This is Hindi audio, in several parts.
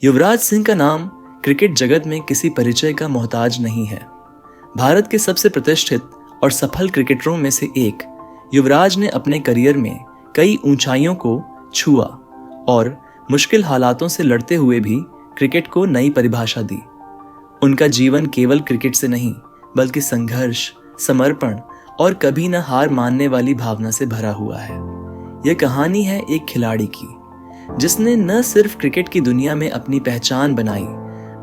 युवराज सिंह का नाम क्रिकेट जगत में किसी परिचय का मोहताज नहीं है। भारत के सबसे प्रतिष्ठित और सफल क्रिकेटरों में से एक युवराज ने अपने करियर में कई ऊंचाइयों को छुआ और मुश्किल हालातों से लड़ते हुए भी क्रिकेट को नई परिभाषा दी। उनका जीवन केवल क्रिकेट से नहीं बल्कि संघर्ष, समर्पण और कभी न हार मानने वाली भावना से भरा हुआ है। यह कहानी है एक खिलाड़ी की जिसने न सिर्फ क्रिकेट की दुनिया में अपनी पहचान बनाई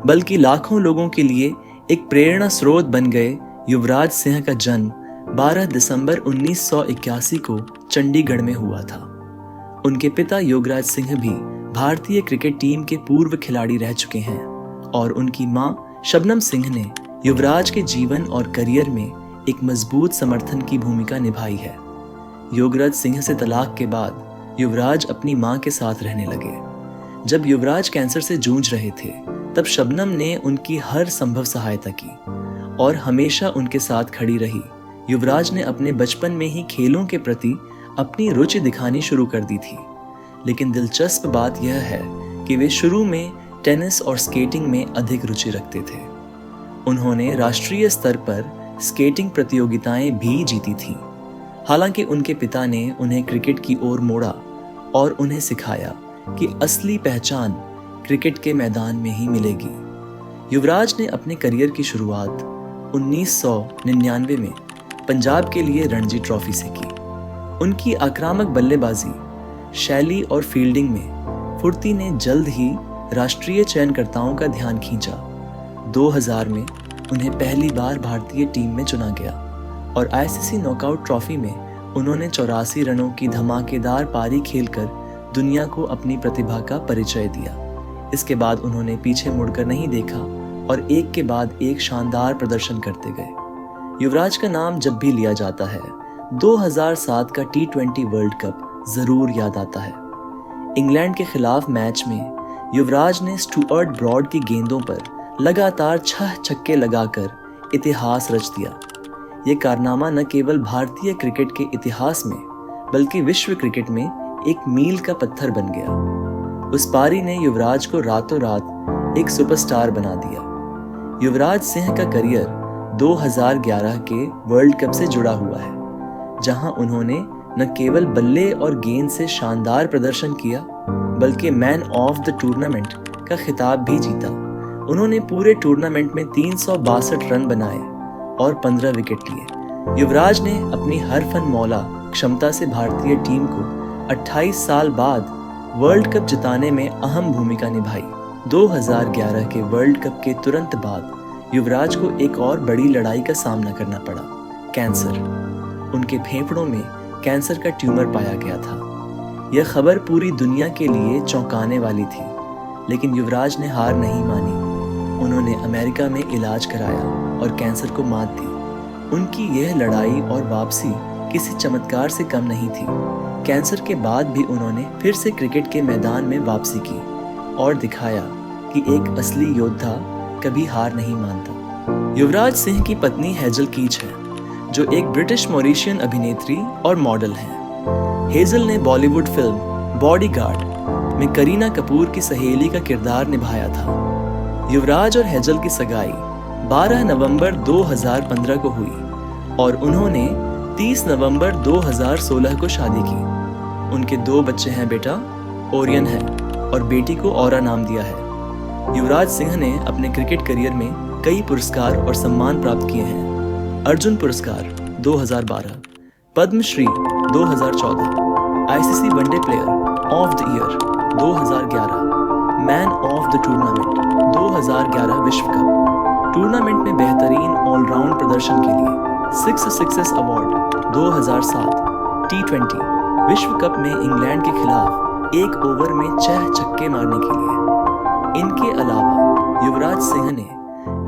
बल्कि लाखों लोगों के लिए एक प्रेरणा स्रोत बन गए। युवराज सिंह का जन्म 12 दिसंबर 1981 को चंडीगढ़ में हुआ था। उनके पिता योगराज सिंह भी भारतीय क्रिकेट टीम के पूर्व खिलाड़ी रह चुके हैं और उनकी मां शबनम सिंह ने युवराज के जीवन और करियर में एक मजबूत समर्थन की भूमिका निभाई है। योगराज सिंह से तलाक के बाद युवराज अपनी मां के साथ रहने लगे। जब युवराज कैंसर से जूझ रहे थे तब शबनम ने उनकी हर संभव सहायता की और हमेशा उनके साथ खड़ी रही। युवराज ने अपने बचपन में ही खेलों के प्रति अपनी रुचि दिखानी शुरू कर दी थी, लेकिन दिलचस्प बात यह है कि वे शुरू में टेनिस और स्केटिंग में अधिक रुचि रखते थे। उन्होंने राष्ट्रीय स्तर पर स्केटिंग प्रतियोगिताएं भी जीती थीं। हालांकि उनके पिता ने उन्हें क्रिकेट की ओर मोड़ा और उन्हें सिखाया कि असली पहचान क्रिकेट के मैदान में ही मिलेगी। युवराज ने अपने करियर की शुरुआत 1999 में पंजाब के लिए रणजी ट्रॉफी से की। उनकी आक्रामक बल्लेबाजी, शैली और फील्डिंग में फुर्ती ने जल्द ही राष्ट्रीय चयनकर्ताओं का ध्यान खींचा। 2000 में उन्हें पहली बार भारतीय टीम में चुना गया और आईसीसी नॉकआउट ट्रॉफी में उन्होंने 84 रनों की धमाकेदार पारी खेलकर दुनिया को अपनी प्रतिभा का परिचय दिया। इसके बाद उन्होंने पीछे मुड़कर नहीं देखा और एक के बाद एक शानदार प्रदर्शन करते गए। युवराज का नाम जब भी लिया जाता है 2007 का T20 वर्ल्ड कप जरूर याद आता है। इंग्लैंड के खिलाफ मैच में युवराज ने स्टुअर्ट ब्रॉड की गेंदों पर लगातार 6 छक्के लगाकर इतिहास रच दिया। ये कारनामा न केवल भारतीय क्रिकेट के इतिहास में बल्कि विश्व क्रिकेट में एक मील का पत्थर बन गया। उस पारी ने युवराज को रातों रात एक सुपरस्टार बना दिया। युवराज सिंह का करियर 2011 के वर्ल्ड कप से जुड़ा हुआ है, जहां उन्होंने न केवल बल्ले और गेंद से शानदार प्रदर्शन किया बल्कि मैन ऑफ द टूर्नामेंट का खिताब भी जीता। उन्होंने पूरे टूर्नामेंट में 362 रन बनाए और 15 विकेट लिए। युवराज ने अपनी हर फन मौला क्षमता से भारतीय टीम को 28 साल बाद वर्ल्ड कप जिताने में अहम भूमिका निभाई। 2011 के वर्ल्ड कप के तुरंत बाद युवराज को एक और बड़ी लड़ाई का सामना करना पड़ा, कैंसर। उनके फेफड़ों में कैंसर का ट्यूमर पाया गया था। यह खबर पूरी दुनिया के लिए चौंकाने वाली थी, लेकिन युवराज ने हार नहीं मानी। उन्होंने अमेरिका में इलाज कराया और कैंसर को मात दी। उनकी यह लड़ाई और वापसी किसी चमत्कार से कम नहीं थी। कैंसर के बाद भी उन्होंने फिर से क्रिकेट के मैदान में वापसी की और दिखाया कि एक असली योद्धा कभी हार नहीं मानता। युवराज सिंह की पत्नी हेजल कीच है, जो एक ब्रिटिश मॉरिशियन अभिनेत्री और मॉडल हैं। हेजल ने बॉलीवुड फिल्म बॉडीगार्ड में करीना कपूर की सहेली का किरदार निभाया था। युवराज और हेजल की सगाई 12 नवंबर 2015 को हुई और उन्होंने 30 नवंबर 2016 को शादी की। उनके 2 बच्चे हैं, बेटा ओरियन है और बेटी को औरा नाम दिया है। युवराज सिंह ने अपने क्रिकेट करियर में कई पुरस्कार और सम्मान प्राप्त किए हैं। अर्जुन पुरस्कार 2012, Padma Shri 2014, ICC one day player of the year 2011, man of the tournament 2011 विश्व कप टूर्नामेंट में बेहतरीन ऑलराउंड प्रदर्शन के लिए 6 सक्सेस अवार्ड 2007, T20 विश्व कप में इंग्लैंड के खिलाफ 1 ओवर में 6 छक्के मारने के लिए। इनके अलावा युवराज सिंह ने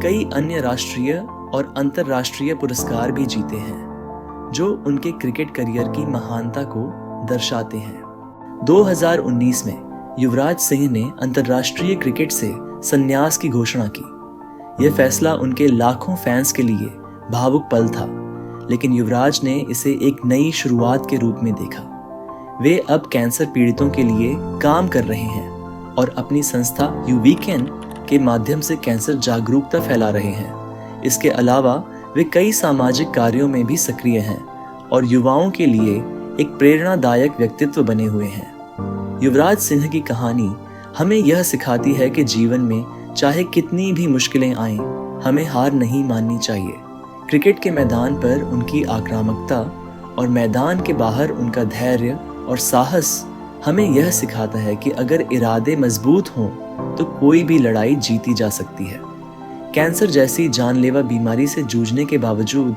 कई अन्य राष्ट्रीय और अंतर्राष्ट्रीय पुरस्कार भी जीते हैं, जो उनके क्रिकेट करियर की महानता को दर्शाते हैं। 2019 में युवराज सिंह ने अंतर्राष्ट्रीय क्रिकेट से संन्यास की घोषणा की। यह फैसला उनके लाखों फैंस के लिए भावुक पल था, लेकिन युवराज ने इसे एक नई शुरुआत के रूप में देखा। वे अब कैंसर पीड़ितों के लिए काम कर रहे हैं और अपनी संस्था यू वीकेंड के माध्यम से कैंसर जागरूकता फैला रहे हैं। इसके अलावा वे कई सामाजिक कार्यों में भी सक्रिय हैं और युवाओं के लिए एक प्रेरणादायक व्यक्तित्व बने हुए हैं। युवराज सिंह की कहानी हमें यह सिखाती है कि जीवन में चाहे कितनी भी मुश्किलें आएं, हमें हार नहीं माननी चाहिए। क्रिकेट के मैदान पर उनकी आक्रामकता और मैदान के बाहर उनका धैर्य और साहस हमें यह सिखाता है कि अगर इरादे मजबूत हों तो कोई भी लड़ाई जीती जा सकती है। कैंसर जैसी जानलेवा बीमारी से जूझने के बावजूद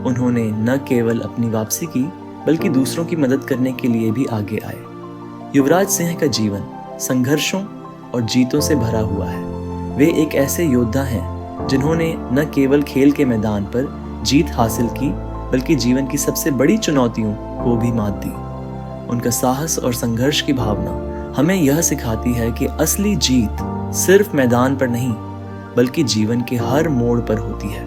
उन्होंने न केवल अपनी वापसी की बल्कि दूसरों की मदद करने के लिए भी आगे आए। युवराज सिंह का जीवन संघर्षों और जीतों से भरा हुआ है। वे एक ऐसे योद्धा हैं जिन्होंने न केवल खेल के मैदान पर जीत हासिल की बल्कि जीवन की सबसे बड़ी चुनौतियों को भी मात दी। उनका साहस और संघर्ष की भावना हमें यह सिखाती है कि असली जीत सिर्फ मैदान पर नहीं बल्कि जीवन के हर मोड़ पर होती है।